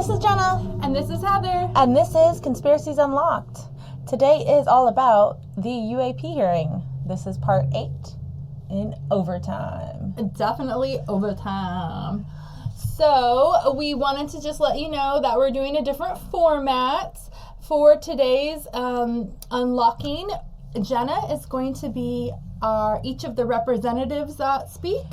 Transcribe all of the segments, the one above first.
This is Jenna. And this is Heather. And this is Conspiracies Unlocked. Today is all about the UAP hearing. This is part 8 in overtime. Definitely overtime. So we wanted to just let you know that we're doing a different format for today's unlocking. Jenna is going to be each of the representatives that speak.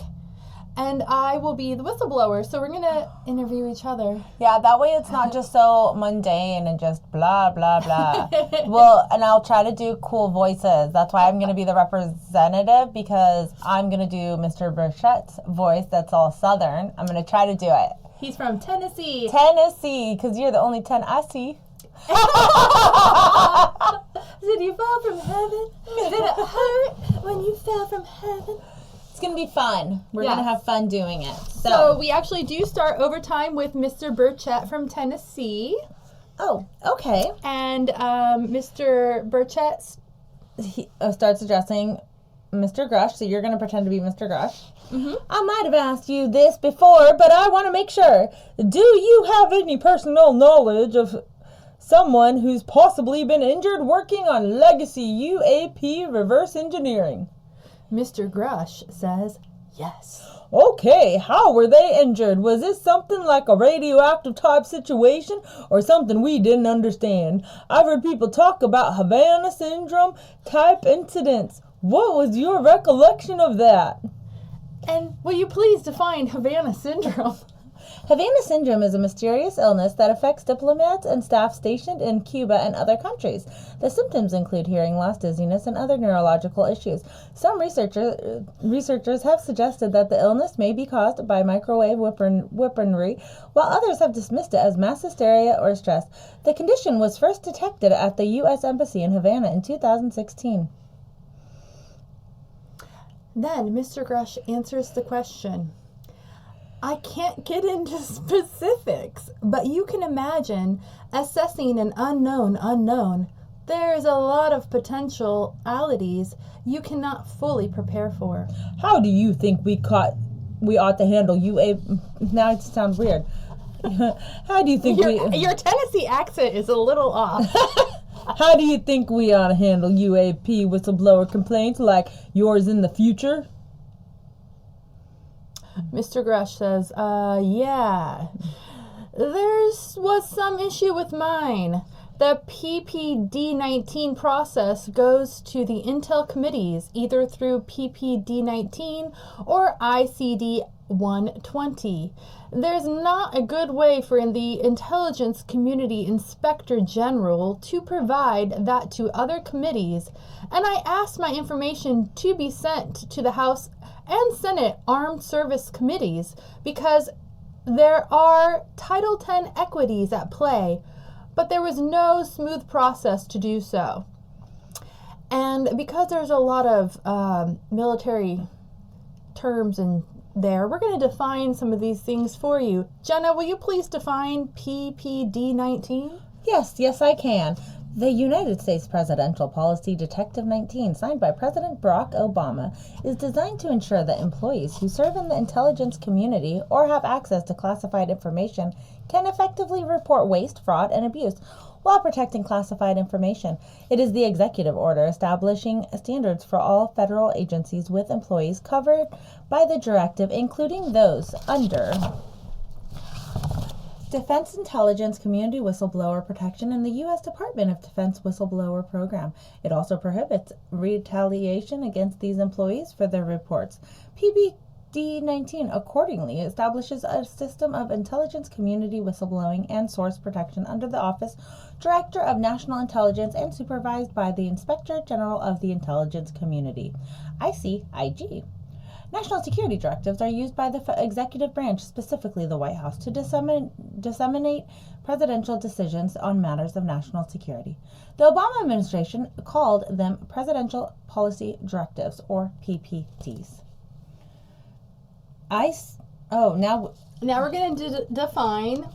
And I will be the whistleblower, so we're going to interview each other. Yeah, that way it's not just so mundane and just blah, blah, blah. Well, and I'll try to do cool voices. That's why I'm going to be the representative, because I'm going to do Mr. Burchett's voice that's all Southern. I'm going to try to do it. He's from Tennessee. Tennessee, because you're the only 10 I see. Did you fall from heaven? Did it hurt when you fell from heaven? It's going to be fun. We're going to have fun doing it. So we actually do start overtime with Mr. Burchett from Tennessee. Oh, okay. And Mr. Burchett starts addressing Mr. Grush. So you're going to pretend to be Mr. Grush. Mm-hmm. I might have asked you this before, but I want to make sure. Do you have any personal knowledge of someone who's possibly been injured working on legacy UAP reverse engineering? Mr. Grush says yes. Okay, how were they injured? Was this something like a radioactive type situation or something we didn't understand? I've heard people talk about Havana syndrome type incidents. What was your recollection of that? And will you please define Havana syndrome? Havana syndrome is a mysterious illness that affects diplomats and staff stationed in Cuba and other countries. The symptoms include hearing loss, dizziness, and other neurological issues. Some researchers have suggested that the illness may be caused by microwave weaponry, while others have dismissed it as mass hysteria or stress. The condition was first detected at the U.S. Embassy in Havana in 2016. Then Mr. Grush answers the question. I can't get into specifics, but you can imagine assessing an unknown. There's a lot of potentialities you cannot fully prepare for. How do you think we ought to handle UAP? Now it sounds weird. How do you think your Tennessee accent is a little off. How do you think we ought to handle UAP whistleblower complaints like yours in the future? Mr. Grush says, yeah. There was some issue with mine. The PPD-19 process goes to the Intel committees, either through PPD-19 or ICD-120. There's not a good way for the intelligence community inspector general to provide that to other committees, and I asked my information to be sent to the House and Senate Armed Service Committees because there are Title X equities at play, but there was no smooth process to do so. And because there's a lot of military terms in there, we're going to define some of these things for you. Jenna, will you please define PPD-19? Yes, I can. The United States Presidential Policy Directive 19, signed by President Barack Obama, is designed to ensure that employees who serve in the intelligence community or have access to classified information can effectively report waste, fraud, and abuse while protecting classified information. It is the executive order establishing standards for all federal agencies with employees covered by the directive, including those under Defense Intelligence Community Whistleblower Protection and the U.S. Department of Defense Whistleblower Program. It also prohibits retaliation against these employees for their reports. PPD-19 accordingly establishes a system of intelligence community whistleblowing and source protection under the Office Director of National Intelligence and supervised by the Inspector General of the Intelligence Community, ICIG. National security directives are used by the executive branch, specifically the White House, to disseminate presidential decisions on matters of national security. The Obama administration called them Presidential Policy Directives, or PPDs. Now we're going to define.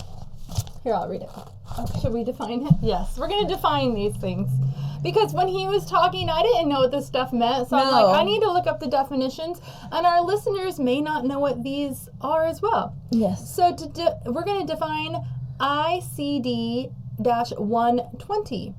Here, I'll read it. Okay. Should we define it? Yes, we're going to define these things. Because when he was talking, I didn't know what this stuff meant. So I'm like, I need to look up the definitions. And our listeners may not know what these are as well. Yes. So we're going to define ICD-120.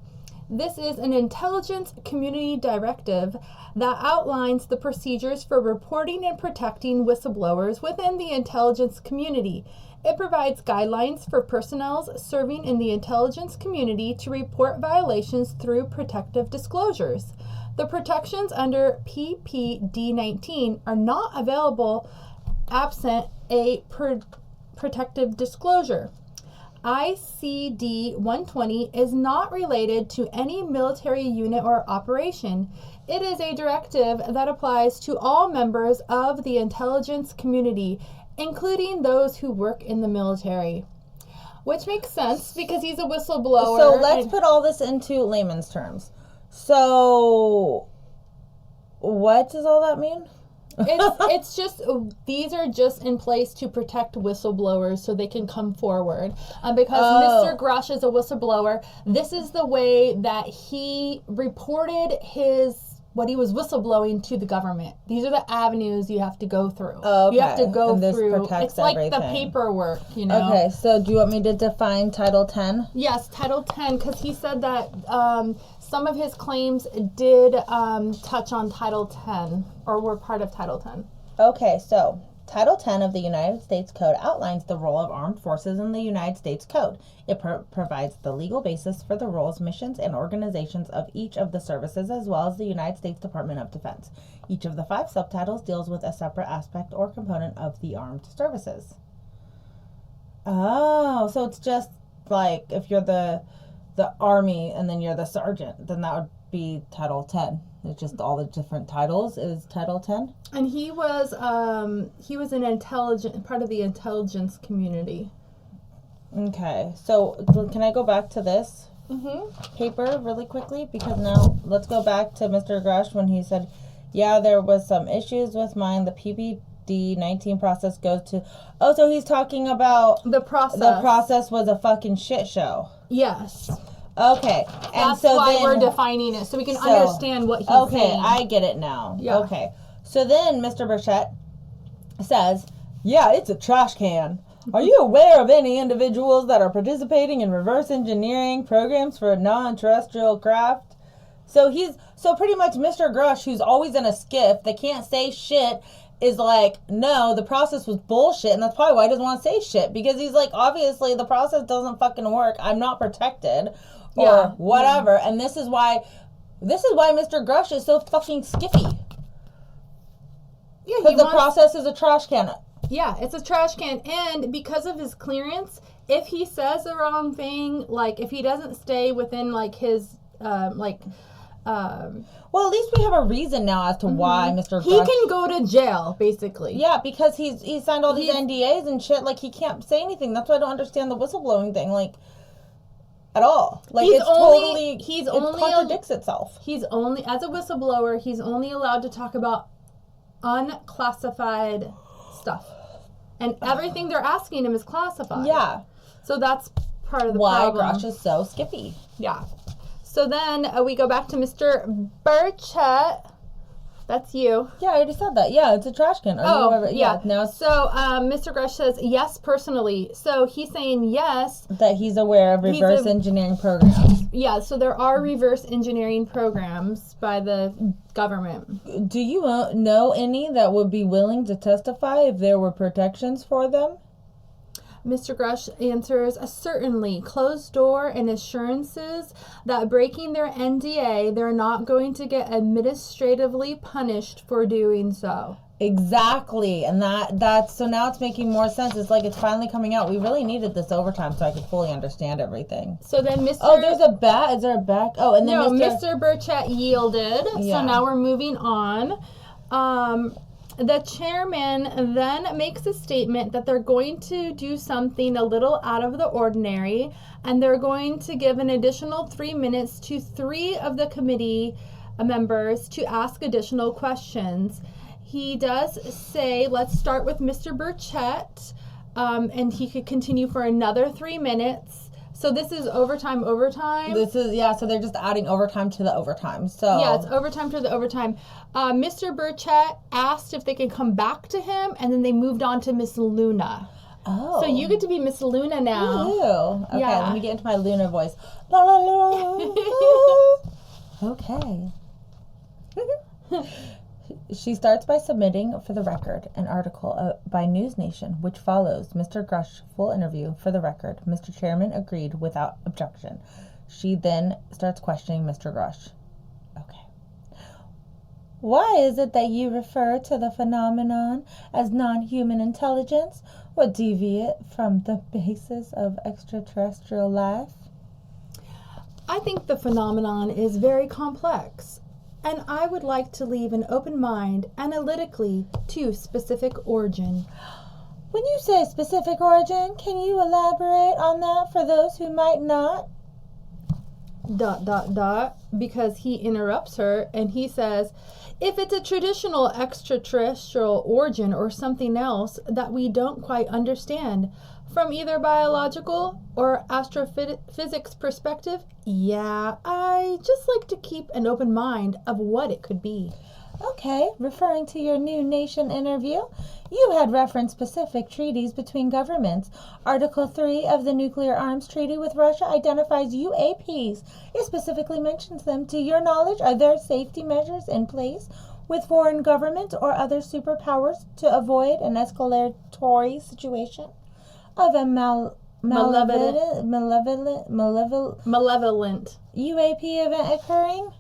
This is an intelligence community directive that outlines the procedures for reporting and protecting whistleblowers within the intelligence community. It provides guidelines for personnel serving in the intelligence community to report violations through protective disclosures. The protections under PPD-19 are not available absent a protective disclosure. ICD-120 is not related to any military unit or operation. It is a directive that applies to all members of the intelligence community, including those who work in the military. Which makes sense because he's a whistleblower. So let's put all this into layman's terms. So what does all that mean? It's just, these are just in place to protect whistleblowers so they can come forward. Because Mr. Grush is a whistleblower, this is the way that he reported what he was whistleblowing to the government. These are the avenues you have to go through. Okay. You have to go through. It's like everything. the paperwork, you know. Okay, so do you want me to define Title 10? Yes, Title 10, because he said that some of his claims did touch on Title 10, or were part of Title 10. Okay, so Title 10 of the United States Code outlines the role of armed forces in the United States Code. It provides the legal basis for the roles, missions, and organizations of each of the services, as well as the United States Department of Defense. Each of the 5 subtitles deals with a separate aspect or component of the armed services. Oh, so it's just like if you're the Army and then you're the sergeant, then that would be Title 10. It's just all the different titles is Title 10. And he was an part of the intelligence community. Okay, so can I go back to this paper really quickly? Because now let's go back to Mr. Grush when he said, yeah, there was some issues with mine. The PPD-19 process goes to... Oh, so he's talking about... The process. The process was a fucking shit show. Yes. Okay. And that's so why then, we're defining it, so we can understand what he's saying. Okay, I get it now. Yeah. Okay. So then Mr. Burchett says, yeah, it's a trash can. Are you aware of any individuals that are participating in reverse engineering programs for non-terrestrial craft? So pretty much Mr. Grush, who's always in a skiff that can't say shit, is like, no, the process was bullshit, and that's probably why he doesn't want to say shit, because he's like, obviously the process doesn't fucking work. I'm not protected, or whatever, and this is why Mr. Grush is so fucking skiffy. Yeah, because the process is a trash can. Yeah, it's a trash can, and because of his clearance, if he says the wrong thing, like if he doesn't stay within like his well, at least we have a reason now as to why Mr. Grush... He can go to jail, basically. Yeah, because he signed all these NDAs and shit. Like, he can't say anything. That's why I don't understand the whistleblowing thing, like, at all. Like, it contradicts itself. He's only, as a whistleblower, he's only allowed to talk about unclassified stuff. And everything they're asking him is classified. Yeah. So that's part of the problem. Why Grush is so skiffy. Yeah. So then we go back to Mr. Burchett. That's you. Yeah, I already said that. Yeah, it's a trash can. Yeah. Now so Mr. Grush says, yes, personally. So he's saying yes. That he's aware of reverse engineering programs. Yeah, so there are reverse engineering programs by the government. Do you know any that would be willing to testify if there were protections for them? Mr. Grush answers, certainly, closed door and assurances that breaking their NDA, they're not going to get administratively punished for doing so. Exactly. And that's so now it's making more sense. It's like it's finally coming out. We really needed this overtime so I could fully understand everything. So then Mr. Oh, there's a bat. Is there a back? Oh, and then Mr. Burchett yielded. Yeah. So now we're moving on. The chairman then makes a statement that they're going to do something a little out of the ordinary, and they're going to give an additional 3 minutes to 3 of the committee members to ask additional questions. He does say, let's start with Mr. Burchett, and he could continue for another 3 minutes. So this is overtime. This is, so they're just adding overtime to the overtime. So yeah, it's overtime to the overtime. Mr. Burchett asked if they could come back to him, and then they moved on to Miss Luna. Oh. So you get to be Miss Luna now. Ooh. Okay, Yeah. let me get into my Luna voice. La la la. Okay. She starts by submitting for the record an article by News Nation, which follows Mr. Grush's full interview. For the record, Mr. Chairman agreed without objection. She then starts questioning Mr. Grush. Okay. Why is it that you refer to the phenomenon as non-human intelligence or deviate from the basis of extraterrestrial life? I think the phenomenon is very complex, and I would like to leave an open mind analytically to specific origin. When you say specific origin, can you elaborate on that for those who might not? ... Because he interrupts her and he says, if it's a traditional extraterrestrial origin or something else that we don't quite understand from either biological or astrophysics perspective, yeah, I just like to keep an open mind of what it could be. Okay, referring to your New Nation interview, you had referenced specific treaties between governments. Article 3 of the Nuclear Arms Treaty with Russia identifies UAPs. It specifically mentions them. To your knowledge, are there safety measures in place with foreign governments or other superpowers to avoid an escalatory situation of a malevolent UAP event occurring?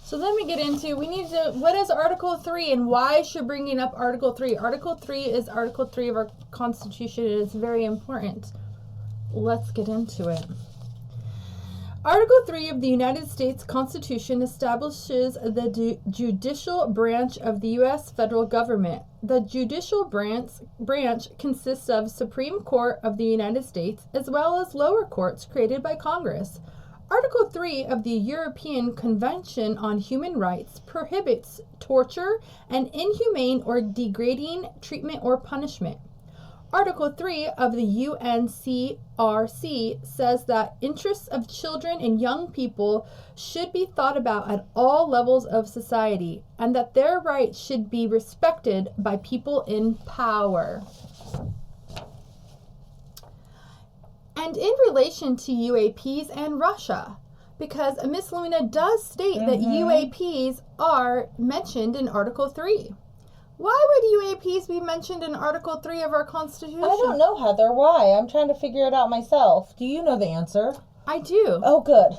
So then we get into, what is Article 3 and why is she bringing up Article 3? Article 3 is Article 3 of our Constitution. It is very important. Let's get into it. Article 3 of the United States Constitution establishes the judicial branch of the U.S. federal government. The judicial branch consists of Supreme Court of the United States as well as lower courts created by Congress. Article 3 of the European Convention on Human Rights prohibits torture and inhumane or degrading treatment or punishment. Article 3 of the UNCRC says that interests of children and young people should be thought about at all levels of society and that their rights should be respected by people in power. And in relation to UAPs and Russia, because Miss Luna does state that UAPs are mentioned in Article 3. Why would UAPs be mentioned in Article 3 of our Constitution? I don't know, Heather. Why? I'm trying to figure it out myself. Do you know the answer? I do. Oh, good.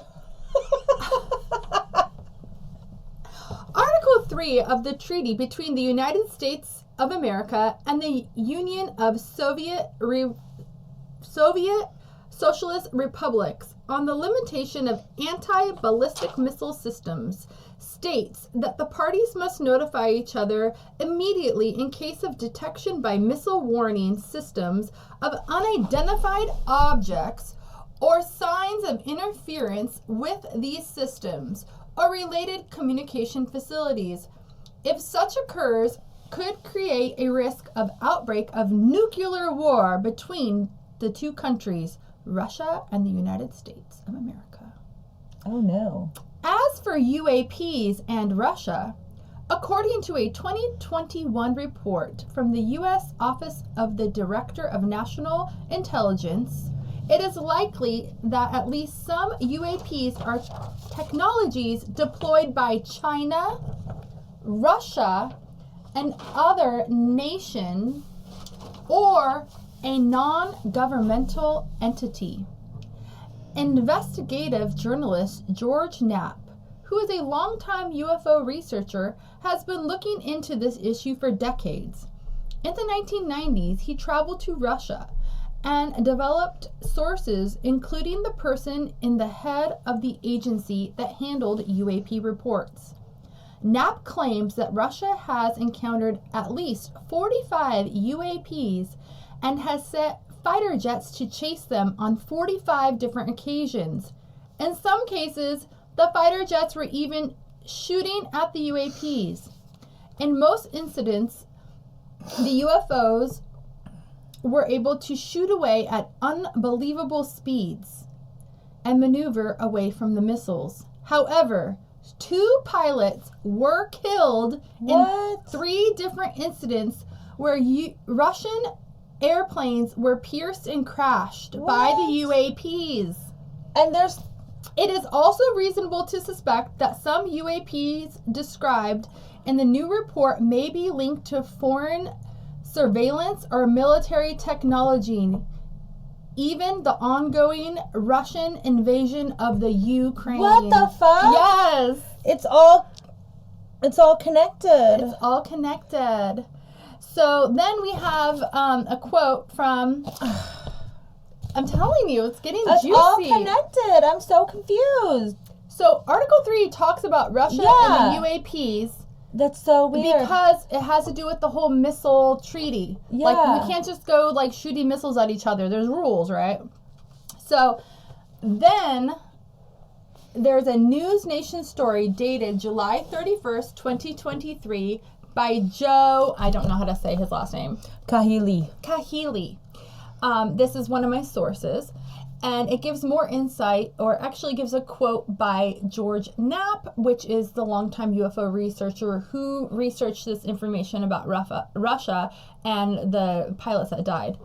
Article 3 of the treaty between the United States of America and the Union of Soviet Socialist Republics on the limitation of anti-ballistic missile systems states that the parties must notify each other immediately in case of detection by missile warning systems of unidentified objects or signs of interference with these systems or related communication facilities. If such occurs, could create a risk of outbreak of nuclear war between the two countries, Russia and the United States of America. Oh, no. As for UAPs and Russia, according to a 2021 report from the U.S. Office of the Director of National Intelligence, it is likely that at least some UAPs are technologies deployed by China, Russia, and other nation or a non-governmental entity. Investigative journalist George Knapp, who is a longtime UFO researcher, has been looking into this issue for decades. In the 1990s, he traveled to Russia and developed sources, including the person in the head of the agency that handled UAP reports. Knapp claims that Russia has encountered at least 45 UAPs and has sent fighter jets to chase them on 45 different occasions. In some cases, the fighter jets were even shooting at the UAPs. In most incidents, the UFOs were able to shoot away at unbelievable speeds and maneuver away from the missiles. However, 2 pilots were killed in 3 different incidents where Russian airplanes were pierced and crashed by the UAPs. And It is also reasonable to suspect that some UAPs described in the new report may be linked to foreign surveillance or military technology, even the ongoing Russian invasion of the Ukraine. What the fuck? Yes. It's all connected. It's all connected. So then we have a quote from... I'm telling you, it's getting juicy. It's all connected. I'm so confused. So Article 3 talks about Russia and the UAPs. That's so weird. Because it has to do with the whole missile treaty. Yeah. Like, we can't just go, like, shooting missiles at each other. There's rules, right? So then there's a News Nation story dated July 31st, 2023 by Joe, I don't know how to say his last name. Kahili. This is one of my sources, and it gives more insight, or actually gives a quote by George Knapp, which is the longtime UFO researcher who researched this information about Russia and the pilots that died.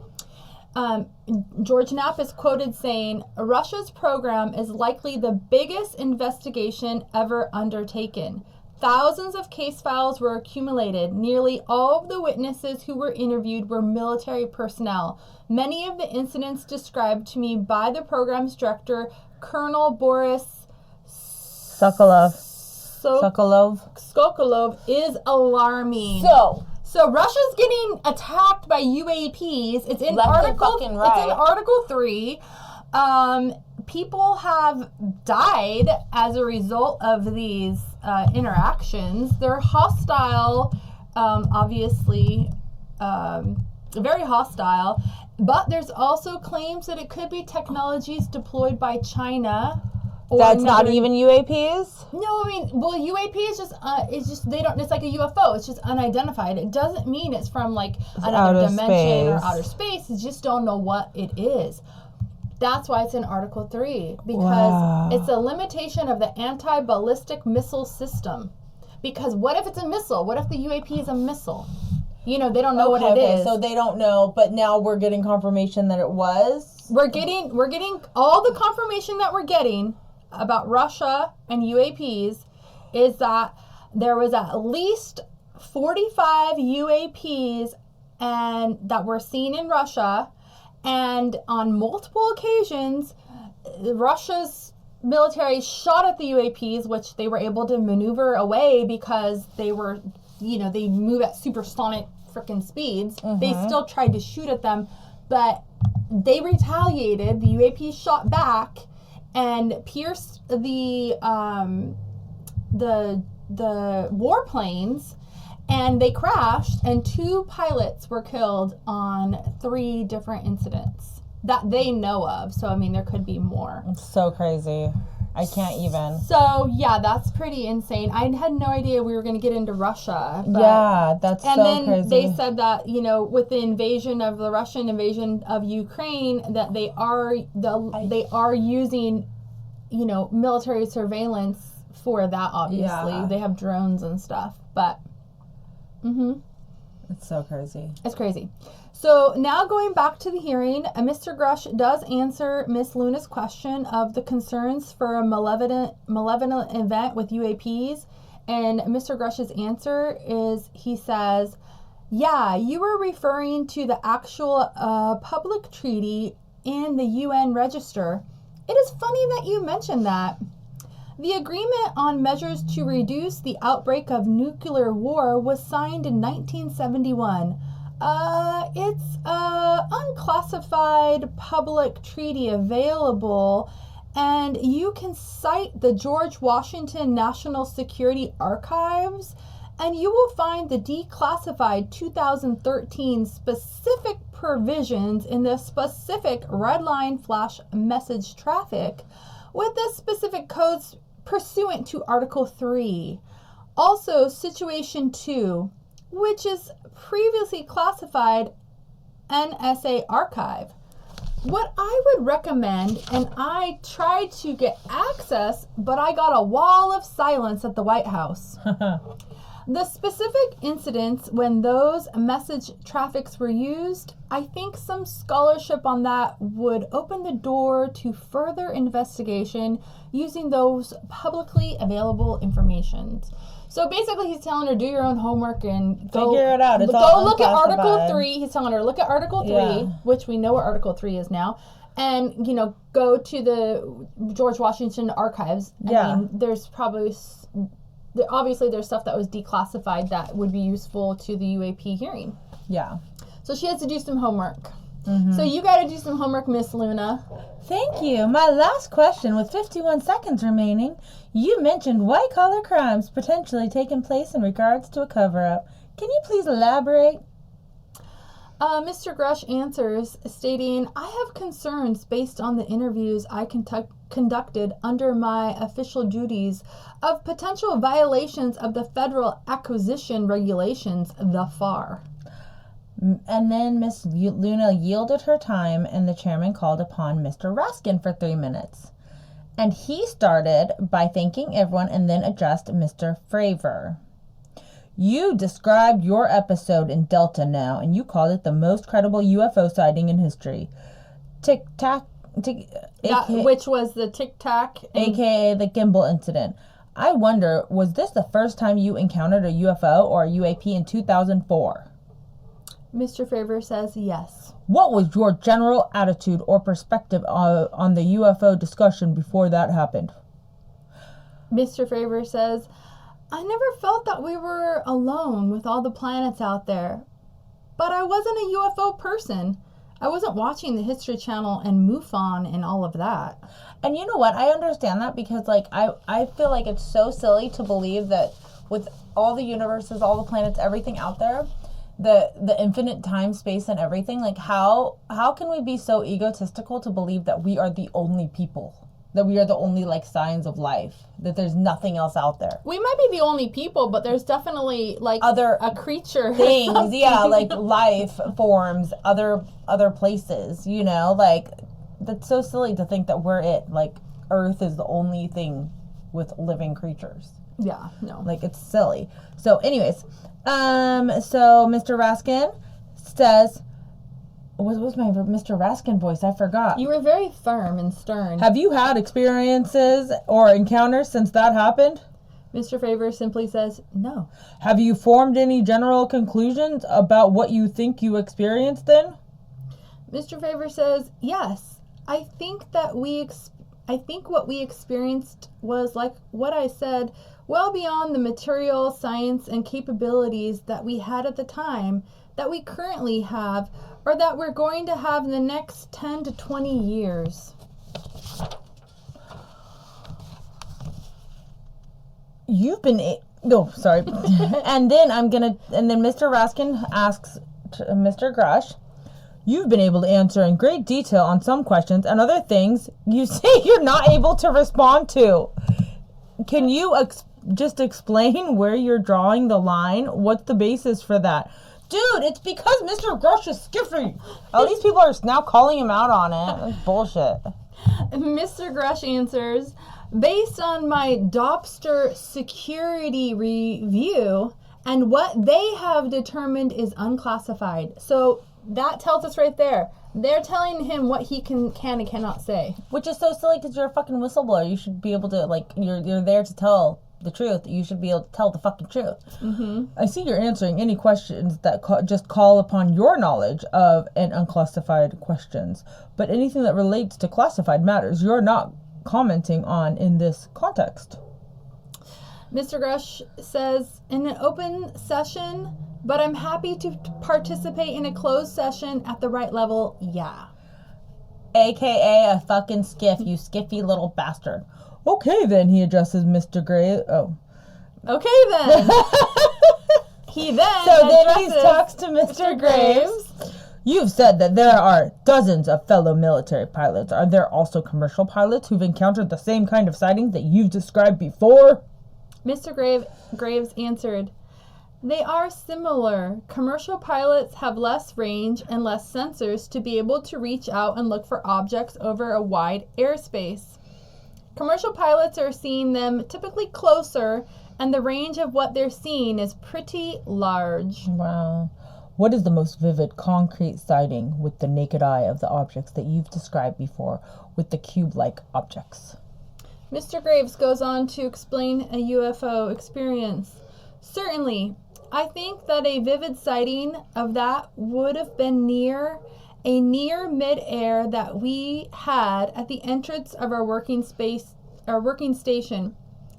George Knapp is quoted saying, Russia's program is likely the biggest investigation ever undertaken. Thousands of case files were accumulated. Nearly all of the witnesses who were interviewed were military personnel. Many of the incidents described to me by the program's director, Colonel Boris Sokolov, is alarming. So Russia's getting attacked by UAPs. It's in Article 3. People have died as a result of these interactions. They're hostile, obviously, very hostile. But there's also claims that it could be technologies deployed by China. That's not even UAPs? No, I mean, well, UAP is just, it's like a UFO. It's just unidentified. It doesn't mean it's from, like, another dimension or outer space. You just don't know what it is. That's why it's in Article 3, because it's a limitation of the anti-ballistic missile system. Because what if it's a missile? What if the UAP is a missile? You know, they don't know what it is. So they don't know, but now we're getting confirmation that it was? We're getting all the confirmation that we're getting about Russia and UAPs is that there was at least 45 UAPs and that were seen in Russia, and on multiple occasions Russia's military shot at the UAPs, which they were able to maneuver away because they were, you know, they move at supersonic freaking speeds. They still tried to shoot at them, but they retaliated. The UAP shot back and pierced the warplanes, and they crashed, and 2 pilots were killed on 3 different incidents that they know of. So, I mean, there could be more. It's so crazy. I can't even. So, yeah, that's pretty insane. I had no idea we were going to get into Russia. Yeah, that's so crazy. And then they said that, you know, with the invasion of the Russian invasion of Ukraine, that they are using, you know, military surveillance for that, obviously. Yeah. They have drones and stuff, but... It's so crazy. It's crazy. So now going back to the hearing, Mr. Grush does answer Miss Luna's question of the concerns for a malevolent event with UAPs. And Mr. Grush's answer is, he says, yeah, you were referring to the actual public treaty in the UN Register. It is funny that you mentioned that. The agreement on measures to reduce the outbreak of nuclear war was signed in 1971. It's an unclassified public treaty available, and you can cite the George Washington National Security Archives, and you will find the declassified 2013 specific provisions in the specific red line flash message traffic with the specific codes pursuant to Article 3. Also, Situation 2, which is previously classified NSA archive. What I would recommend, and I tried to get access, but I got a wall of silence at the White House. The specific incidents when those message traffics were used, I think some scholarship on that would open the door to further investigation using those publicly available information. So basically, he's telling her, do your own homework and go figure it out. It's go all look at Article unclassified. 3. He's telling her, look at Article 3, Yeah. which we know what Article 3 is now. And, go to the George Washington archives. Yeah. I mean, there's probably... Obviously, there's stuff that was declassified that would be useful to the UAP hearing. Yeah. So she has to do some homework. Mm-hmm. So you got to do some homework, Miss Luna. Thank you. My last question, with 51 seconds remaining. You mentioned white-collar crimes potentially taking place in regards to a cover-up. Can you please elaborate? Mr. Grush answers, stating, I have concerns based on the interviews I conducted under my official duties of potential violations of the federal acquisition regulations, the FAR. And then Miss Luna yielded her time, and the chairman called upon Mr. Raskin for 3 minutes. And he started by thanking everyone and then addressed Mr. Fravor. You described your episode in Delta Now, and you called it the most credible UFO sighting in history. Tic-tac, Which was the tic-tac. aka the gimbal incident. I wonder, was this the first time you encountered a UFO or a UAP in 2004? Mr. Fravor says yes. What was your general attitude or perspective on the UFO discussion before that happened? Mr. Fravor says, I never felt that we were alone with all the planets out there. But I wasn't a UFO person. I wasn't watching the History Channel and MUFON and all of that. And you know what? I understand that because, I feel like it's so silly to believe that with all the universes, all the planets, everything out there, the infinite time, space, and everything, how can we be so egotistical to believe that we are the only people? That we are the only, signs of life? That there's nothing else out there? We might be the only people, but there's definitely, other a creature. things, yeah, life forms, other places, that's so silly to think that we're it. Earth is the only thing with living creatures. Yeah, no. It's silly. So anyways, so Mr. Raskin says, what was my Mr. Raskin voice? I forgot. You were very firm and stern. Have you had experiences or encounters since that happened? Mr. Fravor simply says, no. Have you formed any general conclusions about what you think you experienced then? Mr. Fravor says, yes. I think what we experienced was, like what I said, well beyond the material, science, and capabilities that we had at the time, that we currently have, or that we're going to have in the next 10 to 20 years. You've been... sorry. and then Mr. Raskin asks Mr. Grush, you've been able to answer in great detail on some questions, and other things you say you're not able to respond to. Can you just explain where you're drawing the line? What's the basis for that? Dude, it's because Mr. Grush is skiffy. All these people are now calling him out on it. That's bullshit. Mr. Grush answers, based on my Dobster security review and what they have determined is unclassified. So that tells us right there. They're telling him what he can and cannot say. Which is so silly because you're a fucking whistleblower. You should be able to, you're there to tell the truth. You should be able to tell the fucking truth. Mm-hmm. I see you're answering any questions that just call upon your knowledge of an unclassified questions. But anything that relates to classified matters, you're not commenting on in this context. Mr. Grush says, in an open session, but I'm happy to participate in a closed session at the right level, yeah. AKA a fucking skiff, you skiffy little bastard. Okay then, he addresses Mr. Gray. Oh. Okay then. He then he talks to Mr. Graves. You've said that there are dozens of fellow military pilots. Are there also commercial pilots who've encountered the same kind of sightings that you've described before? Mr. Graves answered, they are similar. Commercial pilots have less range and less sensors to be able to reach out and look for objects over a wide airspace. Commercial pilots are seeing them typically closer and the range of what they're seeing is pretty large. Wow. What is the most vivid, concrete sighting with the naked eye of the objects that you've described before with the cube-like objects? Mr. Graves goes on to explain a UFO experience. Certainly, I think that a vivid sighting of that would have been near mid-air that we had at the entrance of our working station.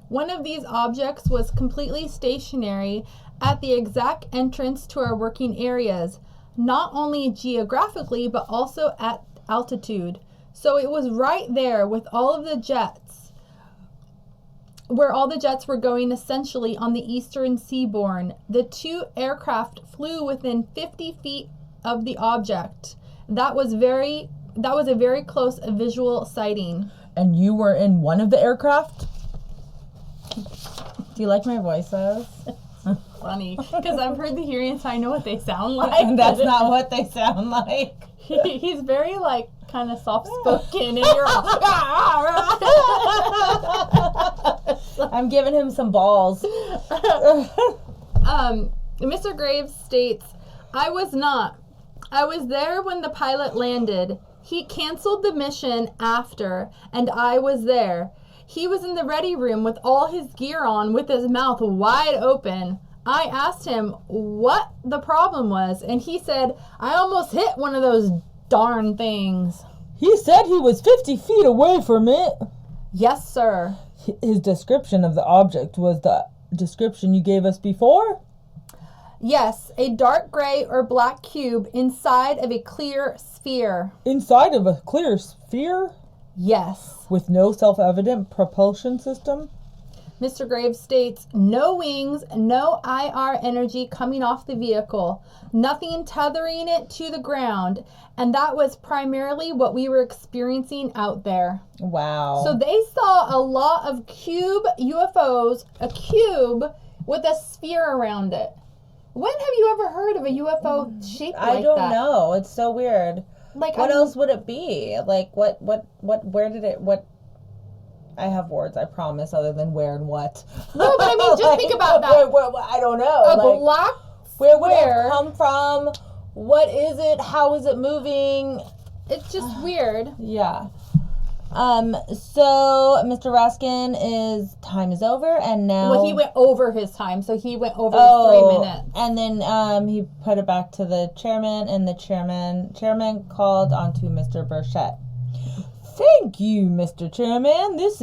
One of these objects was completely stationary at the exact entrance to our working areas, not only geographically but also at altitude. So it was right there with all of the jets, where all the jets were going essentially on the eastern seaboard. The two aircraft flew within 50 feet of the object. That was a very close visual sighting. And you were in one of the aircraft? Do you like my voices? Funny, because I've heard the hearing, so I know what they sound like. That's not what they sound like. He's very like kind of soft spoken, and you're all, I'm giving him some balls. Mr. Graves states, I was there when the pilot landed. He canceled the mission after, and I was there. He was in the ready room with all his gear on, with his mouth wide open. I asked him what the problem was, and he said, I almost hit one of those darn things. He said he was 50 feet away from it. Yes, sir. His description of the object was the description you gave us before? Yes, a dark gray or black cube inside of a clear sphere. Inside of a clear sphere? Yes. With no self-evident propulsion system? Mr. Graves states, no wings, no IR energy coming off the vehicle, nothing tethering it to the ground, and that was primarily what we were experiencing out there. Wow. So they saw a lot of cube UFOs, a cube with a sphere around it. When have you ever heard of a UFO shaped like that? I don't know. It's so weird. Like, what else would it be? Like, where did it, I have words, I promise, other than where and what. No, but I mean, just think about that. I don't know. Black where would it come from? What is it? How is it moving? It's just weird. Yeah. So Mr. Raskin time is over, and now. Well, he went over his time, so he went over his 3 minutes. And then he put it back to the chairman, and the chairman called onto Mr. Burchett. Thank you, Mr. Chairman. This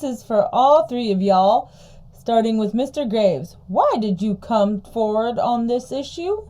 is for all three of y'all, starting with Mr. Graves. Why did you come forward on this issue?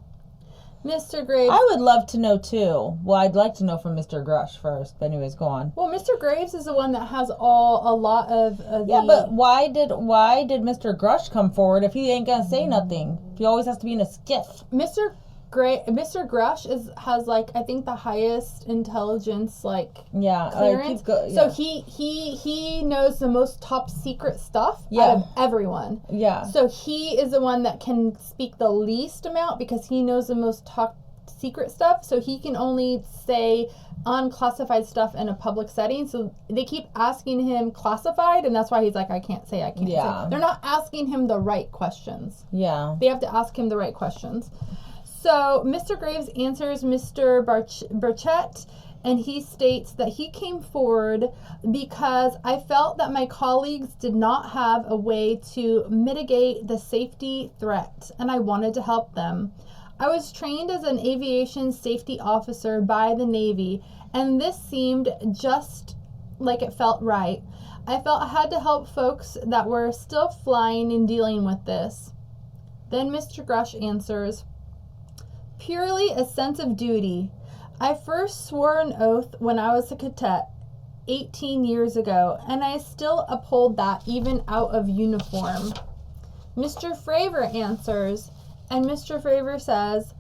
Mr. Graves. I would love to know too. Well, I'd like to know from Mr. Grush first, but anyways, go on. Well, Mr. Graves is the one that has a lot of but why did Mr. Grush come forward if he ain't gonna say nothing? He always has to be in a skiff. Mr. Grush has like, I think, the highest intelligence clearance. So he knows the most top secret stuff out of everyone. Yeah. So he is the one that can speak the least amount because he knows the most top secret stuff. So he can only say unclassified stuff in a public setting. So they keep asking him classified, and that's why he's like, I can't say. They're not asking him the right questions. Yeah. They have to ask him the right questions. So Mr. Graves answers Mr. Burchett, and he states that he came forward because I felt that my colleagues did not have a way to mitigate the safety threat, and I wanted to help them. I was trained as an aviation safety officer by the Navy, and this seemed just like it felt right. I felt I had to help folks that were still flying and dealing with this. Then Mr. Grush answers, purely a sense of duty. I first swore an oath when I was a cadet 18 years ago, and I still uphold that even out of uniform. Mr. Fravor answers, and Mr. Fravor says,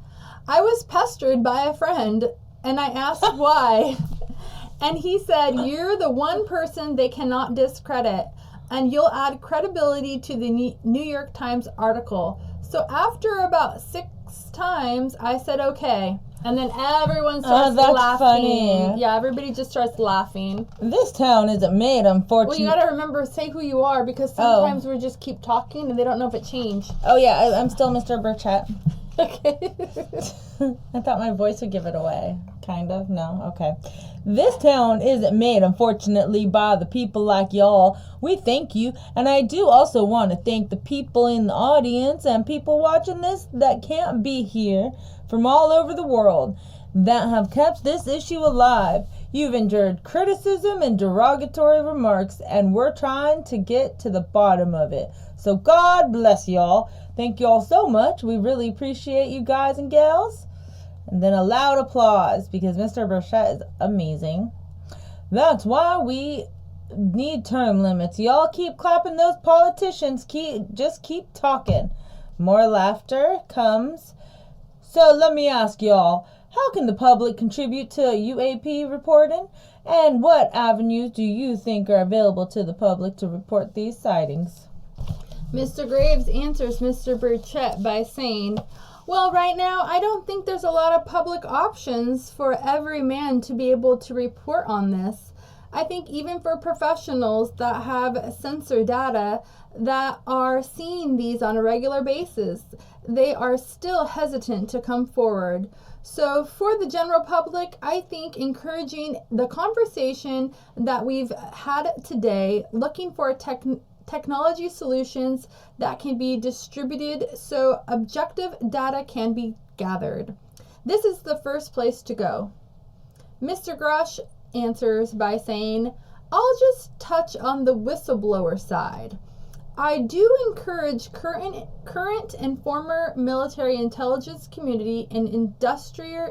I was pestered by a friend, and I asked why. And he said, you're the one person they cannot discredit, and you'll add credibility to the New York Times article. So after about 6 6 times, I said okay. And then everyone starts that's laughing. funny. Yeah, everybody just starts laughing. This town isn't made, unfortunately. Well, you gotta remember, say who you are, because sometimes we just keep talking and they don't know if it changed. Oh, yeah, I'm still Mr. Burchett. Okay. I thought my voice would give it away. Kind of. No? Okay. This town isn't made, unfortunately, by the people like y'all. We thank you. And I do also want to thank the people in the audience and people watching this that can't be here from all over the world that have kept this issue alive. You've endured criticism and derogatory remarks, and we're trying to get to the bottom of it. So God bless y'all. Thank y'all so much. We really appreciate you guys and gals. And then a loud applause because Mr. Burchett is amazing. That's why we need term limits. Y'all keep clapping those politicians. Just keep talking. More laughter comes. So let me ask y'all, how can the public contribute to UAP reporting? And what avenues do you think are available to the public to report these sightings? Mr. Graves answers Mr. Burchett by saying, well, right now, I don't think there's a lot of public options for every man to be able to report on this. I think even for professionals that have sensor data that are seeing these on a regular basis, they are still hesitant to come forward. So for the general public, I think encouraging the conversation that we've had today, looking for technology solutions that can be distributed so objective data can be gathered. This is the first place to go. Mr. Grush answers by saying, I'll just touch on the whistleblower side. I do encourage current and former military intelligence community and industry,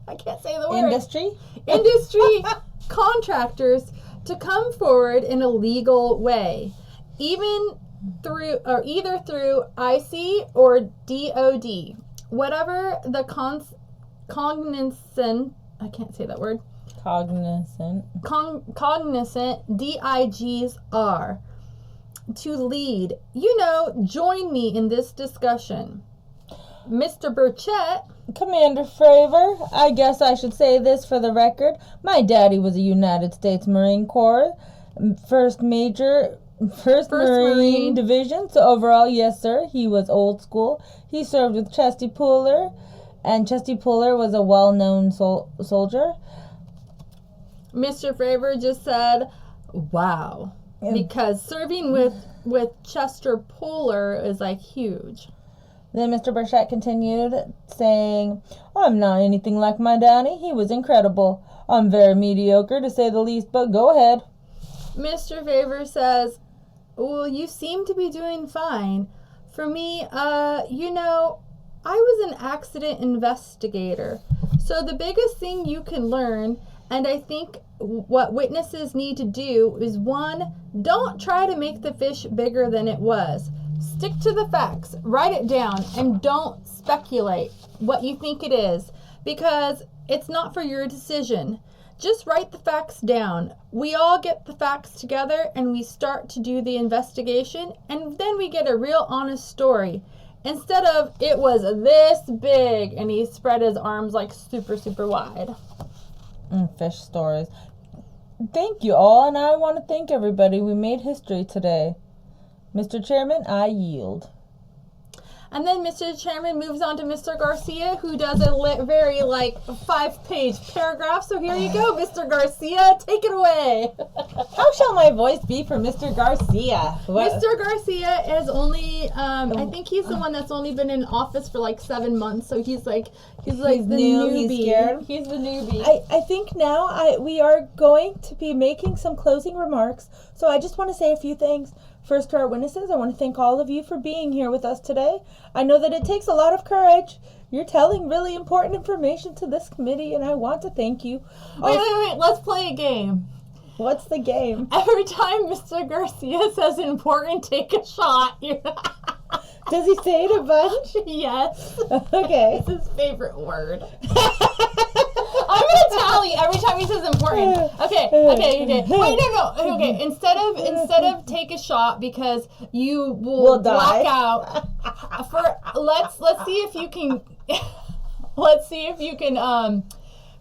I can't say the word. Industry contractors to come forward in a legal way, either through IC or DOD, whatever the cognizant DIGs are, to lead. Join me in this discussion. Mr. Burchett. Commander Fravor, I guess I should say this for the record. My daddy was a United States Marine Corps, First Marine Division. So overall, yes, sir, he was old school. He served with Chesty Puller, and Chesty Puller was a well-known soldier. Mr. Fravor just said, wow, because serving with Chester Puller is like huge. Then Mr. Burchett continued, saying, I'm not anything like my daddy. He was incredible. I'm very mediocre, to say the least, but go ahead. Mr. Favor says, well, you seem to be doing fine. For me, I was an accident investigator. So the biggest thing you can learn, and I think what witnesses need to do, is 1, don't try to make the fish bigger than it was. Stick to the facts, write it down, and don't speculate what you think it is, because it's not for your decision. Just write the facts down. We all get the facts together and we start to do the investigation, and then we get a real honest story. Instead of, it was this big, and he spread his arms like super, super wide. Fish stories. Thank you all, and I want to thank everybody. We made history today. Mr. Chairman, I yield. And then Mr. Chairman moves on to Mr. Garcia, who does a very 5-page paragraph. So here you go, Mr. Garcia. Take it away. How shall my voice be for Mr. Garcia? Mr. Garcia is only, I think he's the one that's only been in office for 7 months. So he's the new, newbie. He's scared. He's the newbie. I think now we are going to be making some closing remarks. So I just want to say a few things. First, to our witnesses, I want to thank all of you for being here with us today. I know that it takes a lot of courage. You're telling really important information to this committee, and I want to thank you. Wait. Let's play a game. What's the game? Every time Mr. Garcia says important, take a shot. Does he say it a bunch? Yes. Okay. It's his favorite word. I'm going to a tally every time he says important. Okay. Wait, no. Okay, instead of take a shot because you will black out. Let's see if you can. Let's see if you can.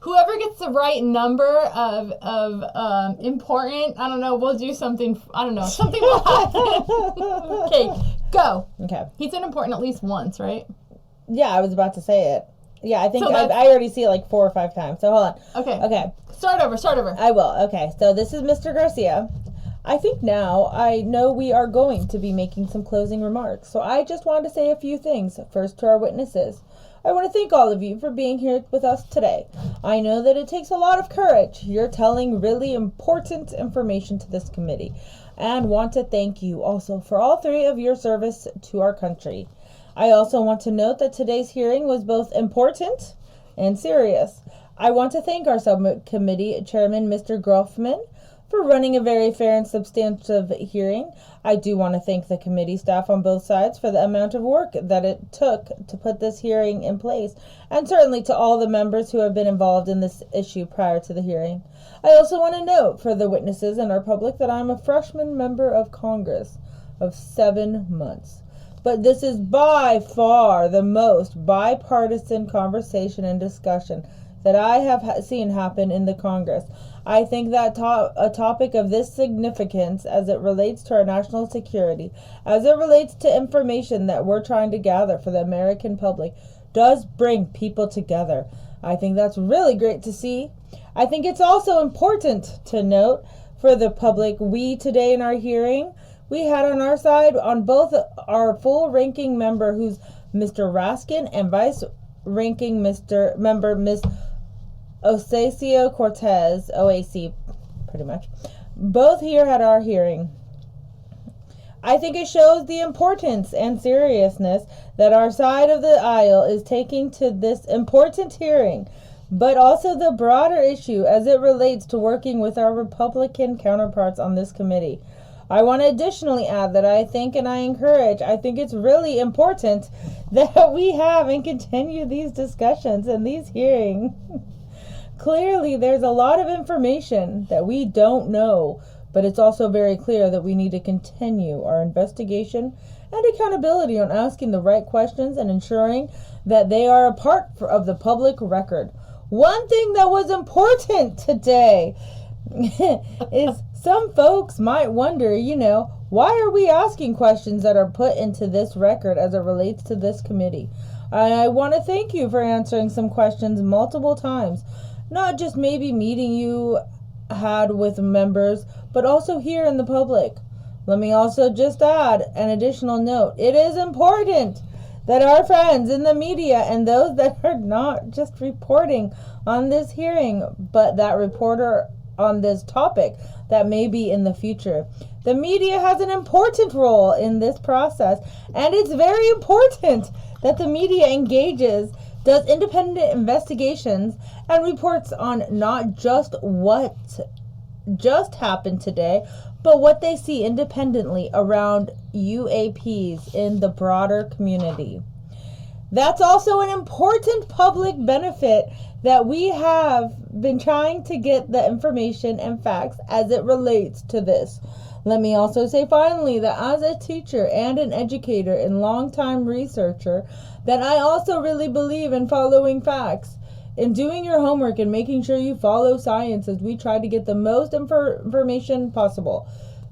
Whoever gets the right number of important, I don't know. We'll do something. I don't know. Something will happen. Okay, go. Okay. He said important at least once, right? Yeah, I was about to say it. Yeah, I think I already see it like 4 or 5 times. So hold on. Okay. Start over. I will. Okay. So this is Mr. Garcia. I think now I know we are going to be making some closing remarks. So I just wanted to say a few things. First, to our witnesses. I want to thank all of you for being here with us today. I know that it takes a lot of courage. You're telling really important information to this committee. And want to thank you also for all 3 of your service to our country. I also want to note that today's hearing was both important and serious. I want to thank our subcommittee chairman, Mr. Groffman, for running a very fair and substantive hearing. I do want to thank the committee staff on both sides for the amount of work that it took to put this hearing in place, and certainly to all the members who have been involved in this issue prior to the hearing. I also want to note for the witnesses and our public that I'm a freshman member of Congress of 7 months. But this is by far the most bipartisan conversation and discussion that I have seen happen in the Congress. I think that a topic of this significance as it relates to our national security, as it relates to information that we're trying to gather for the American public, does bring people together. I think that's really great to see. I think it's also important to note for the public, we today in our hearing, we had on our side on both our full ranking member, who's Mr. Raskin, and vice ranking member Ms. Ocasio-Cortez, OAC, pretty much. Both here at our hearing. I think it shows the importance and seriousness that our side of the aisle is taking to this important hearing, but also the broader issue as it relates to working with our Republican counterparts on this committee. I want to additionally add that I think it's really important that we have and continue these discussions and these hearings. Clearly, there's a lot of information that we don't know, but it's also very clear that we need to continue our investigation and accountability on asking the right questions and ensuring that they are a part of the public record. One thing that was important today is some folks might wonder, why are we asking questions that are put into this record as it relates to this committee? I want to thank you for answering some questions multiple times. Not just maybe meeting you had with members, but also here in the public. Let me also just add an additional note. It is important that our friends in the media and those that are not just reporting on this hearing, but that reporter on this topic that may be in the future. The media has an important role in this process, and it's very important that the media engages, does independent investigations, and reports on not just what just happened today, but what they see independently around UAPs in the broader community. That's also an important public benefit that we have been trying to get the information and facts as it relates to this. Let me also say finally that as a teacher and an educator and longtime researcher, that I also really believe in following facts, in doing your homework and making sure you follow science as we try to get the most information possible.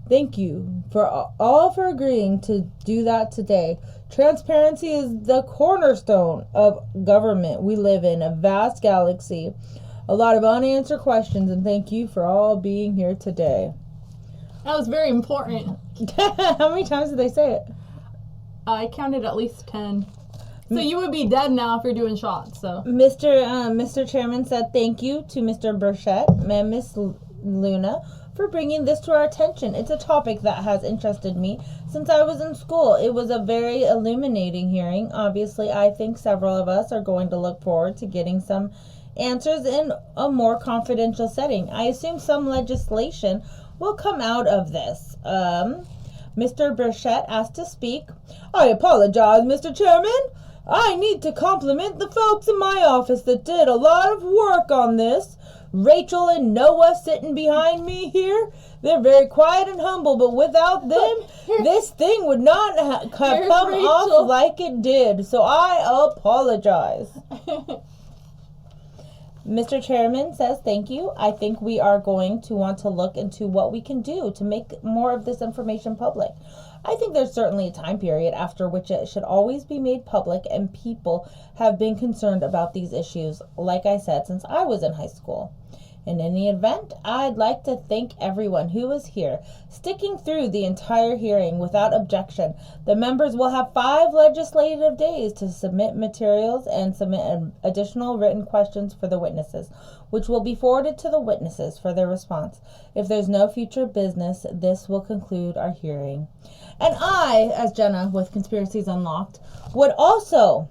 Thank you for all for agreeing to do that today. Transparency is the cornerstone of government. We live in a vast galaxy, a lot of unanswered questions, and thank you for all being here today. That was very important. How many times did they say it? I counted at least 10. So you would be dead now if you're doing shots. So Mr. Chairman said thank you to Mr. Burchett and Miss Luna for bringing this to our attention. It's a topic that has interested me since I was in school. It was a very illuminating hearing. Obviously, I think several of us are going to look forward to getting some answers in a more confidential setting. I assume some legislation will come out of this. Mr. Burchett asked to speak. I apologize, Mr. Chairman. I need to compliment the folks in my office that did a lot of work on this. Rachel and Noah sitting behind me here. They're very quiet and humble, but without them, this thing would not have come Rachel. off like it did. So I apologize. Mr. Chairman says thank you. I think we are going to want to look into what we can do to make more of this information public. I think there's certainly a time period after which it should always be made public, and people have been concerned about these issues, like I said, since I was in high school. In any event, I'd like to thank everyone who was here, sticking through the entire hearing without objection. The members will have 5 legislative days to submit materials and submit additional written questions for the witnesses, which will be forwarded to the witnesses for their response. If there's no future business, this will conclude our hearing. And I, as Jenna with Conspiracies Unlocked, would also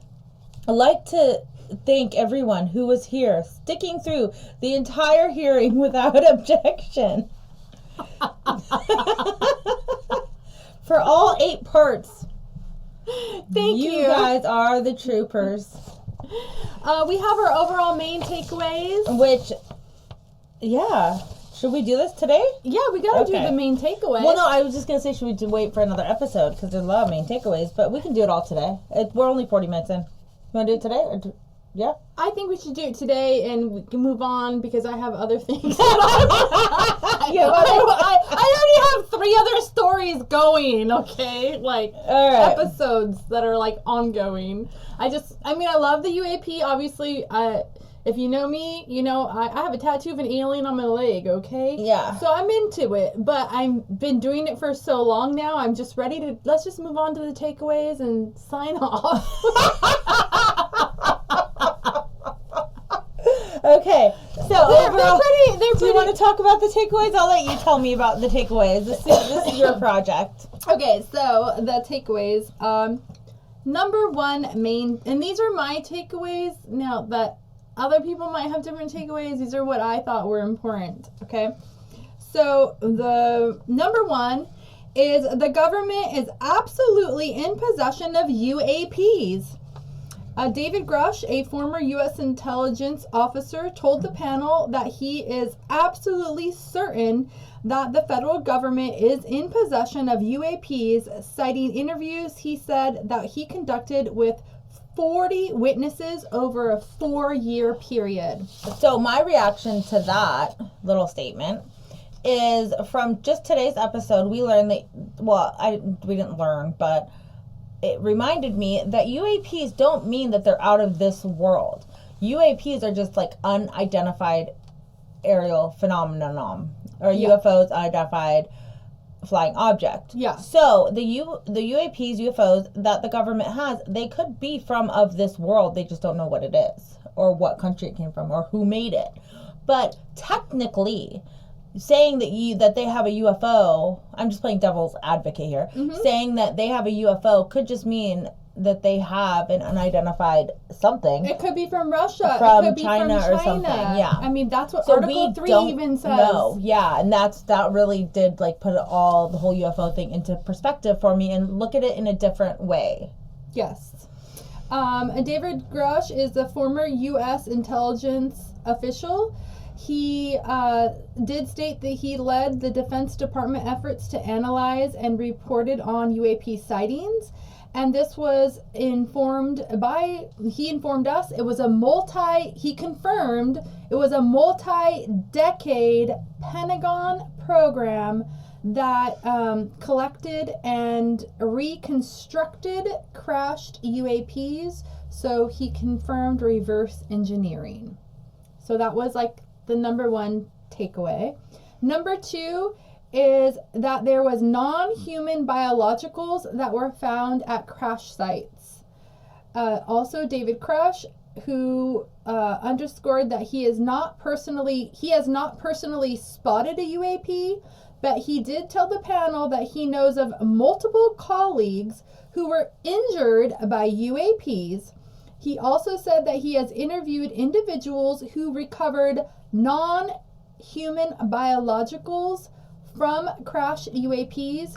like to thank everyone who was here, sticking through the entire hearing without objection. For all 8 parts. Thank you. You guys are the troopers. We have our overall main takeaways. Which, yeah. Should we do this today? Yeah, we gotta do Okay. the main takeaways. Well, no, I was just going to say, should we wait for another episode? Because there's a lot of main takeaways, but we can do it all today. We're only 40 minutes in. You want to do it today? Yeah? I think we should do it today and we can move on because I have other things. Yeah, I already have 3 other stories going, okay? Like, all right. episodes that are, like, ongoing. I love the UAP, obviously. If you know me, you know I have a tattoo of an alien on my leg, okay? Yeah. So I'm into it, but I've been doing it for so long now, I'm just ready to, let's just move on to the takeaways and sign off. Okay, so overall, they're do you pretty. want to talk about the takeaways? I'll let you tell me about the takeaways. This is your project. Okay, so the takeaways. Number 1 main, and these are my takeaways. Now that other people might have different takeaways, these are what I thought were important. Okay, so the number 1 is the government is absolutely in possession of UAPs. David Grush, a former U.S. intelligence officer, told the panel that he is absolutely certain that the federal government is in possession of UAPs, citing interviews he said that he conducted with 40 witnesses over a 4-year period. So my reaction to that little statement is from just today's episode, we learned that, we didn't learn, but it reminded me that UAPs don't mean that they're out of this world. UAPs are just like unidentified aerial phenomenon, or UFOs, unidentified flying object. Yeah. So the UAPs, UFOs that the government has, they could be from of this world. They just don't know what it is, or what country it came from, or who made it. But technically, saying that they have a UFO, I'm just playing devil's advocate here, saying that they have a UFO could just mean that they have an unidentified something. It could be from Russia. From it could be China from or something, yeah. I mean, that's what So Article 3 even says. No, yeah, and that really did like put the whole UFO thing into perspective for me and look at it in a different way. Yes. David Grush is a former U.S. intelligence official. He did state that he led the Defense Department efforts to analyze and reported on UAP sightings. And this was he informed us, he confirmed it was a multi-decade Pentagon program that collected and reconstructed crashed UAPs. So he confirmed reverse engineering. So that was like the number 1 takeaway. Number 2 is that there was non-human biologicals that were found at crash sites. Also, David Grush, who underscored that he has not personally spotted a UAP, but he did tell the panel that he knows of multiple colleagues who were injured by UAPs. He also said that he has interviewed individuals who recovered non-human biologicals from crashed UAPs,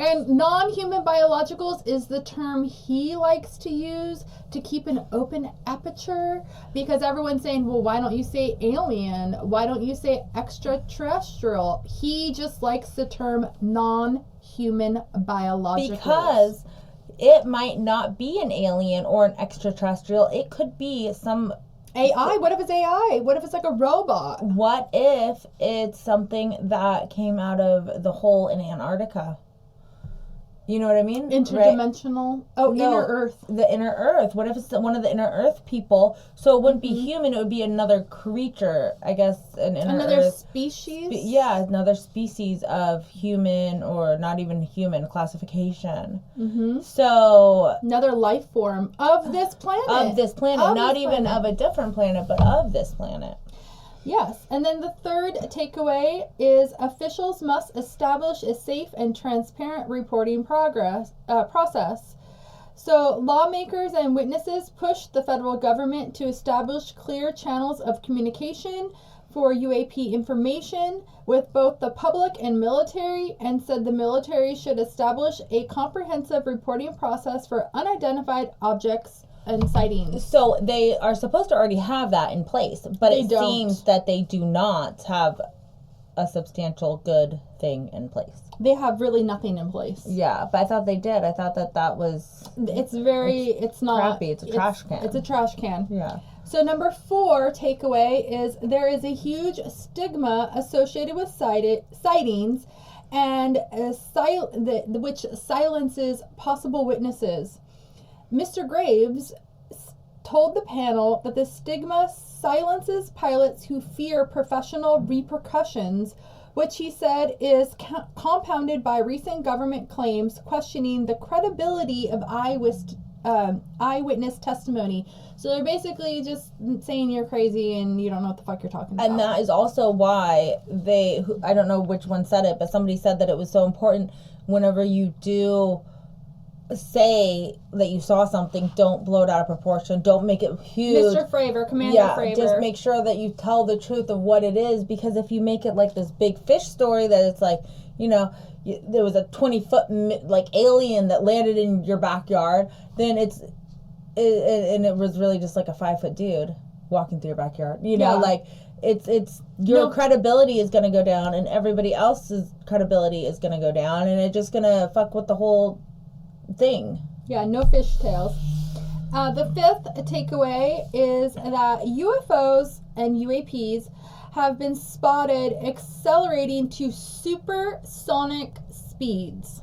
And non-human biologicals is the term he likes to use to keep an open aperture, because everyone's saying, well, why don't you say alien? Why don't you say extraterrestrial? He just likes the term non-human biologicals. Because it might not be an alien or an extraterrestrial. It could be some AI? What if it's AI? What if it's like a robot? What if it's something that came out of the hole in Antarctica? You know what I mean? Interdimensional? Right? Oh, no, inner Earth. The inner Earth. What if it's one of the inner Earth people? So it wouldn't be human. It would be another creature, I guess. Another species? Another species of human or not even human classification. So another life form of this planet. Not even of a different planet, but of this planet. Yes, and then the third takeaway is officials must establish a safe and transparent reporting process. So lawmakers and witnesses pushed the federal government to establish clear channels of communication for UAP information with both the public and military, and said the military should establish a comprehensive reporting process for unidentified objects and sightings. So they are supposed to already have that in place, but it seems that they do not have a substantial good thing in place. They have really nothing in place. Yeah, but I thought they did. I thought that was... It's not... crappy. It's a trash can. It's a trash can. Yeah. So number 4 takeaway is there is a huge stigma associated with sightings and which silences possible witnesses. Mr. Graves told the panel that the stigma silences pilots who fear professional repercussions, which he said is compounded by recent government claims questioning the credibility of eyewitness testimony. So they're basically just saying you're crazy and you don't know what the fuck you're talking about. And that is also why I don't know which one said it, but somebody said that it was so important whenever you do say that you saw something, don't blow it out of proportion. Don't make it huge. Mr. Fravor, Commander Fravor. Just make sure that you tell the truth of what it is, because if you make it like this big fish story that it's like, there was a 20-foot like alien that landed in your backyard, then it was really just like a 5-foot dude walking through your backyard. Like it's your credibility is going to go down, and everybody else's credibility is going to go down, and it's just going to fuck with the whole thing. Yeah, no fishtails. The 5th takeaway is that UFOs and UAPs have been spotted accelerating to supersonic speeds,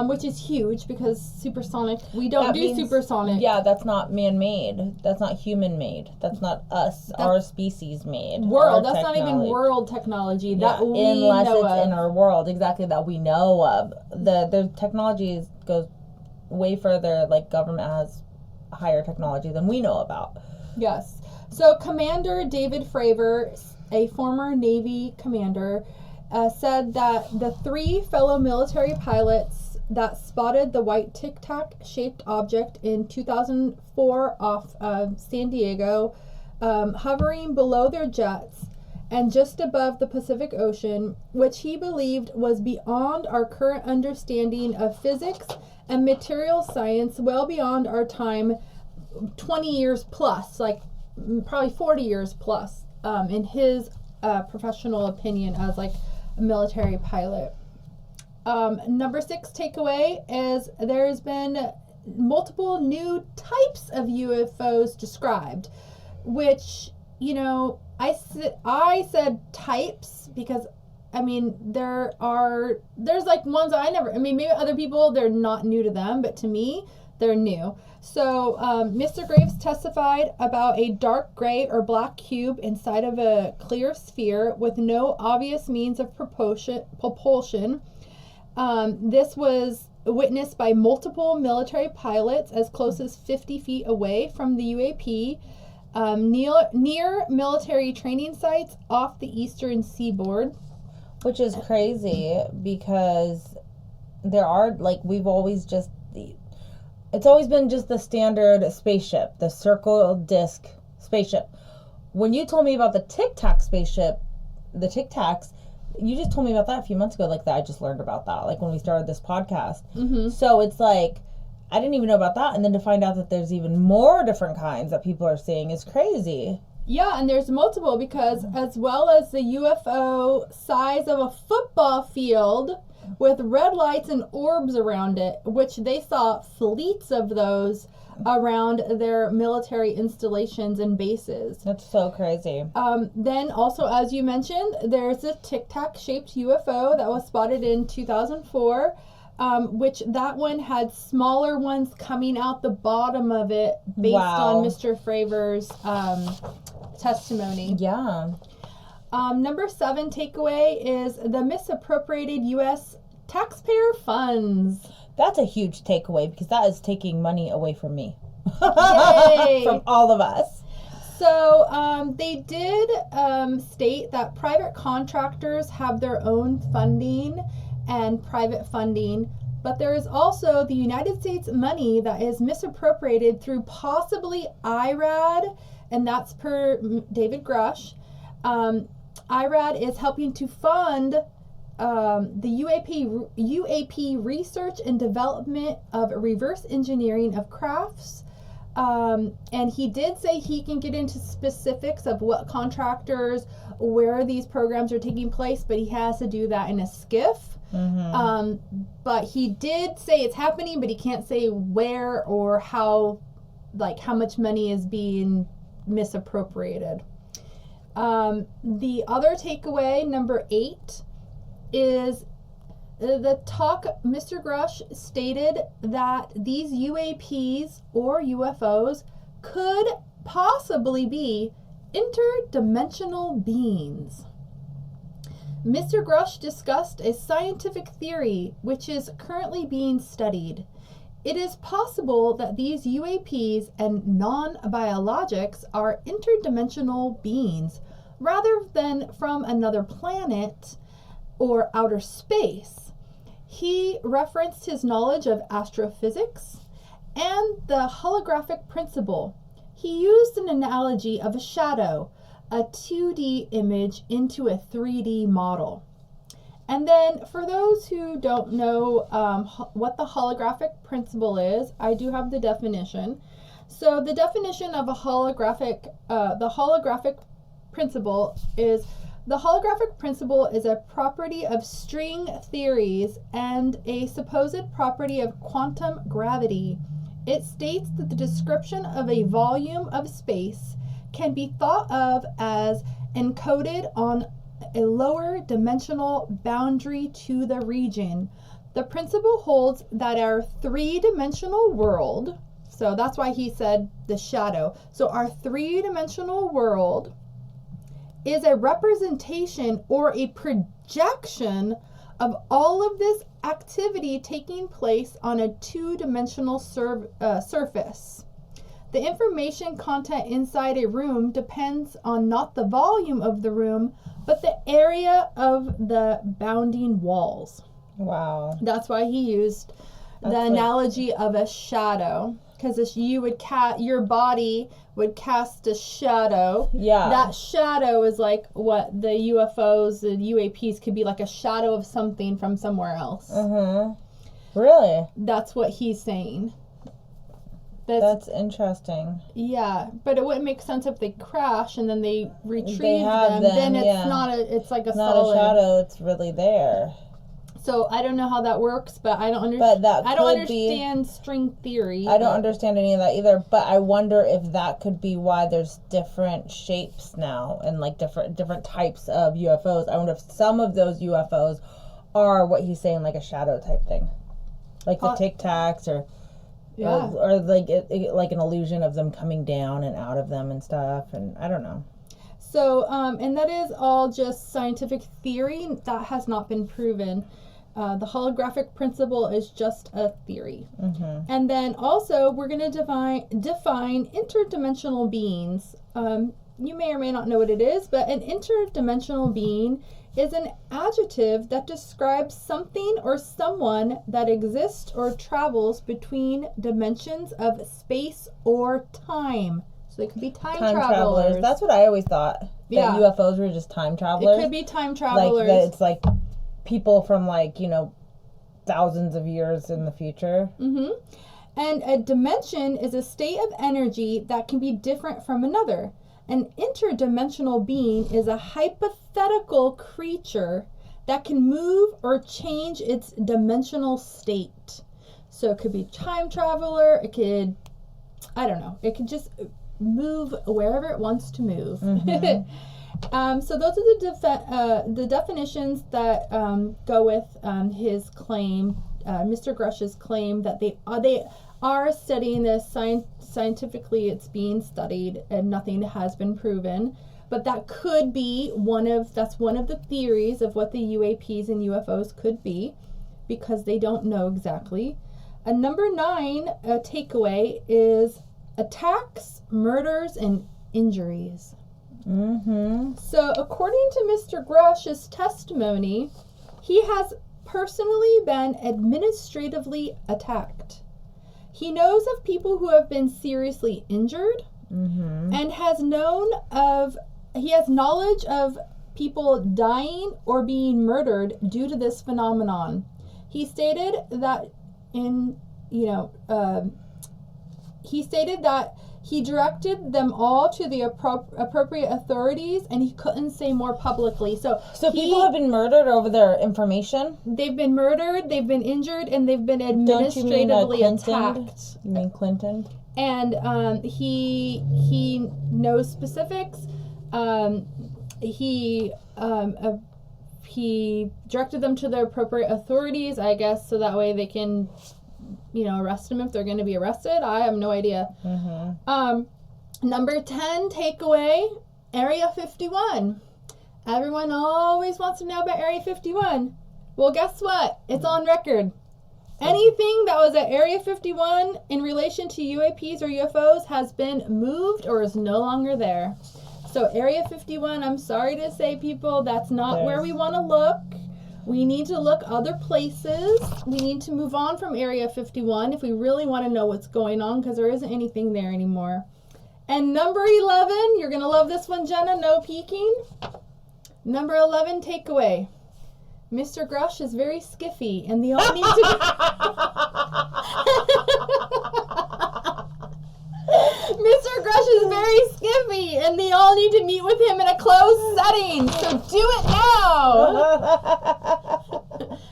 which is huge because supersonic, we don't do supersonic. Yeah, that's not man-made. That's not human-made. That's not us, our species made. That's not even world technology that we unless know it's of. in our world, exactly, that we know of. The technology goes way further. Like, government has higher technology than we know about. Yes. So Commander David Fravor, a former Navy commander, said that the 3 fellow military pilots that spotted the white Tic Tac shaped object in 2004 off San Diego, hovering below their jets and just above the Pacific Ocean, which he believed was beyond our current understanding of physics and material science, well beyond our time, 20 years plus, like probably 40 years plus, in his professional opinion as like a military pilot. Number 6 takeaway is there's been multiple new types of UFOs described, which, I said types because, there's like ones maybe other people, they're not new to them, but to me, they're new. So, Mr. Graves testified about a dark gray or black cube inside of a clear sphere with no obvious means of propulsion. This was witnessed by multiple military pilots as close as 50 feet away from the UAP, near military training sites off the eastern seaboard. Which is crazy because there are, it's always been just the standard spaceship, the circle disc spaceship. When you told me about the Tic Tac spaceship, the Tic Tacs, you just told me about that a few months ago, like that I just learned about that, like when we started this podcast. Mm-hmm. So it's like, I didn't even know about that, and then to find out that there's even more different kinds that people are seeing is crazy. Yeah, and there's multiple, because as well as the UFO size of a football field with red lights and orbs around it, which they saw fleets of those around their military installations and bases. That's so crazy. Then also, as you mentioned, there's a Tic Tac shaped UFO that was spotted in 2004. Which that one had smaller ones coming out the bottom of it based on Mr. Fravors' testimony. Yeah. Number 7 takeaway is the misappropriated U.S. taxpayer funds. That's a huge takeaway, because that is taking money away from me. Yay! From all of us. So they did state that private contractors have their own funding and private funding, but there is also the United States money that is misappropriated through possibly IRAD, and that's per David Grush. IRAD is helping to fund the UAP research and development of reverse engineering of crafts. And he did say he can get into specifics of what contractors, where these programs are taking place, but he has to do that in a skiff. Mm-hmm. But he did say it's happening, but he can't say where or how much money is being misappropriated. The other takeaway, number 8, is the talk. Mr. Grush stated that these UAPs or UFOs could possibly be interdimensional beings. Mr. Grush discussed a scientific theory which is currently being studied. It is possible that these UAPs and non-biologics are interdimensional beings rather than from another planet or outer space. He referenced his knowledge of astrophysics and the holographic principle. He used an analogy of a shadow, a 2D image into a 3D model. And then for those who don't know what the holographic principle is, I do have the definition. So the definition of the holographic principle is: the holographic principle is a property of string theories and a supposed property of quantum gravity. It states that the description of a volume of space can be thought of as encoded on a lower dimensional boundary to the region. The principle holds that our three-dimensional world, so that's why he said the shadow. So our three-dimensional world is a representation or a projection of all of this activity taking place on a two-dimensional surface. The information content inside a room depends on not the volume of the room, but the area of the bounding walls. Wow. That's why he used the analogy of a shadow, because your body would cast a shadow. Yeah. That shadow is like what the UFOs and UAPs could be, like a shadow of something from somewhere else. Really? That's what he's saying. That's interesting. Yeah, but it wouldn't make sense if they crash and then they retrieve them. Then it's not it's like a not solid. a shadow. It's really there. So I don't know how that works, but I don't understand. I don't understand string theory. I don't understand any of that either. But I wonder if that could be why there's different shapes now and like different types of UFOs. I wonder if some of those UFOs are what he's saying, like a shadow type thing, like the Tic Tacs or. Yeah. Or like like an illusion of them coming down and out of them and stuff, and I don't know. So, and that is all just scientific theory that has not been proven. The holographic principle is just a theory. Mm-hmm. And then also we're going to define interdimensional beings. You may or may not know what it is, but an interdimensional being is an adjective that describes something or someone that exists or travels between dimensions of space or time. So they could be time travelers. That's what I always thought. That UFOs were just time travelers. It could be time travelers. Like that it's like people from like, thousands of years in the future. Mm-hmm. And a dimension is a state of energy that can be different from another. An interdimensional being is a hypothetical creature that can move or change its dimensional state. So it could be time traveler, it could, I don't know, it could just move wherever it wants to move. Mm-hmm. So those are the definitions that go with his claim, Mr. Grush's claim that they are studying this scientifically. It's being studied and nothing has been proven. But that could be one of the theories of what the UAPs and UFOs could be, because they don't know exactly. Number 9 takeaway is attacks, murders, and injuries. Mm-hmm. So according to Mr. Grush's testimony, he has personally been administratively attacked. He knows of people who have been seriously injured, mm-hmm. and he has knowledge of people dying or being murdered due to this phenomenon. He stated that he directed them all to the appropriate authorities, and he couldn't say more publicly. So people have been murdered over their information? They've been murdered, they've been injured, and they've been administratively attacked. You mean Clinton? And he knows specifics. He directed them to the appropriate authorities, I guess, so that way they can, arrest them if they're going to be arrested. I have no idea. Mm-hmm. Number 10 takeaway, Area 51. Everyone always wants to know about Area 51. Well, guess what? It's on record. Anything that was at Area 51 in relation to UAPs or UFOs has been moved or is no longer there. So Area 51, I'm sorry to say, people, that's not where we want to look. We need to look other places. We need to move on from Area 51 if we really want to know what's going on, because there isn't anything there anymore. And number 11, you're going to love this one, Jenna, no peeking. Number 11 takeaway. Mr. Grush is very skiffy, and they all need to... Mr. Grush is very skiffy, and they all need to meet with him in a closed setting. So do it now.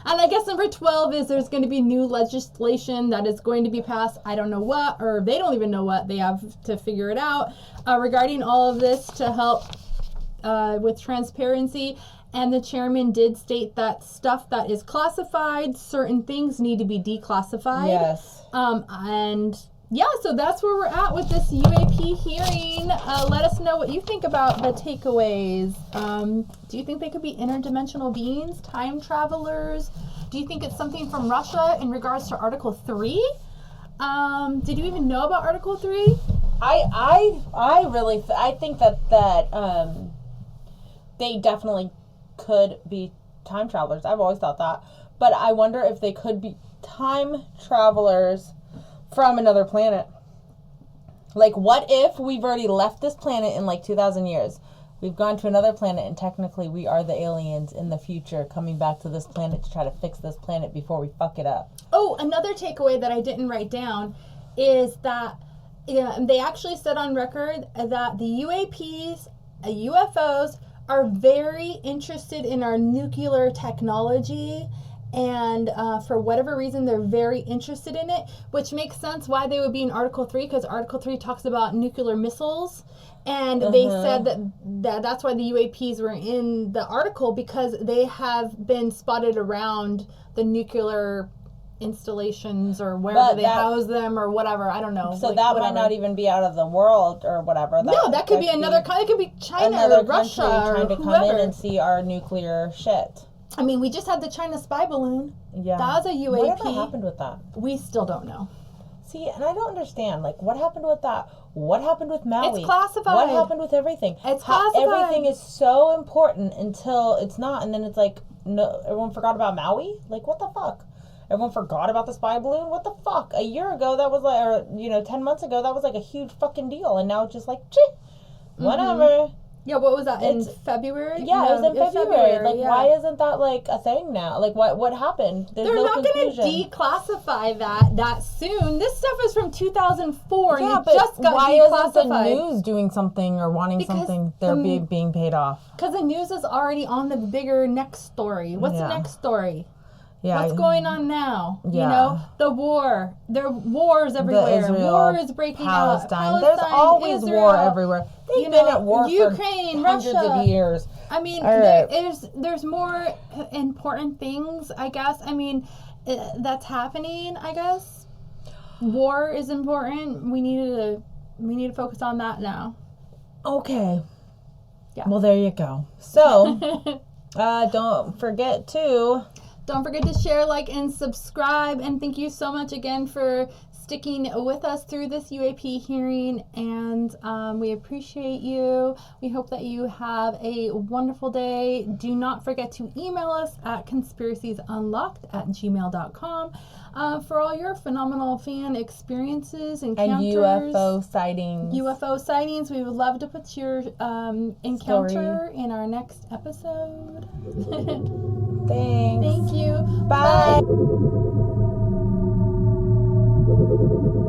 And I guess number 12 is there's going to be new legislation that is going to be passed. I don't know what, or they don't even know what. They have to figure it out regarding all of this to help with transparency. And the chairman did state that stuff that is classified, certain things need to be declassified. Yes. And yeah, so that's where we're at with this UAP hearing. Let us know what you think about the takeaways. Do you think they could be interdimensional beings, time travelers? Do you think it's something from Russia in regards to Article 3? Did you even know about Article 3? I think that they definitely could be time travelers. I've always thought that. But I wonder if they could be time travelers from another planet. Like, what if we've already left this planet in like 2,000 years? We've gone to another planet, and technically we are the aliens in the future coming back to this planet to try to fix this planet before we fuck it up. Oh, another takeaway that I didn't write down is that they actually said on record that the UAPs, UFOs, are very interested in our nuclear technology, and for whatever reason they're very interested in it, which makes sense why they would be in Article 3, because Article 3 talks about nuclear missiles, and they said that's why the UAPs were in the article, because they have been spotted around the nuclear installations or wherever they house them or whatever. I don't know. So like, that might not even be out of the world or whatever. That could be another country. It could be China or Russia or trying to whoever. Come in and see our nuclear shit. I mean, we just had the China spy balloon. Yeah. That was a UAP. Whatever happened with that? We still don't know. See, and I don't understand. Like, what happened with that? What happened with Maui? It's classified. What happened with everything? It's classified. Everything is so important until it's not, and then it's like, no, everyone forgot about Maui? Like, what the fuck? Everyone forgot about the spy balloon? What the fuck? A year ago, that was like, or, 10 months ago, that was like a huge fucking deal. And now it's just like, whatever. Yeah, what was that, in It's- February? Yeah, it was in February. Like, yeah. why isn't that, like, a thing now? Like, what happened? There's They're no not going to conclusion. declassify that soon. This stuff is from 2004, Yeah, and it but just got why isn't the declassified. news doing something or wanting Because something? They're being paid off. Because the news is already on the bigger next story. What's the next story? Yeah. What's going on now? Yeah. You know, the war. There are wars everywhere. Israel, war is breaking Palestine. out. There's always Israel, war everywhere. They've been at war Ukraine, for hundreds Russia. of years. I mean, All right. there's more important things, I guess. I mean, that's happening, I guess. War is important. We need to focus on that now. Okay. Yeah. Well, there you go. So, don't forget to... Don't forget to share, like, and subscribe. And thank you so much again for sticking with us through this UAP hearing. And we appreciate you. We hope that you have a wonderful day. Do not forget to email us at conspiraciesunlocked@gmail.com for all your phenomenal fan experiences, encounters. And UFO sightings. UFO sightings. We would love to put your encounter in our next episode. Thanks. Thank you. Bye. Bye.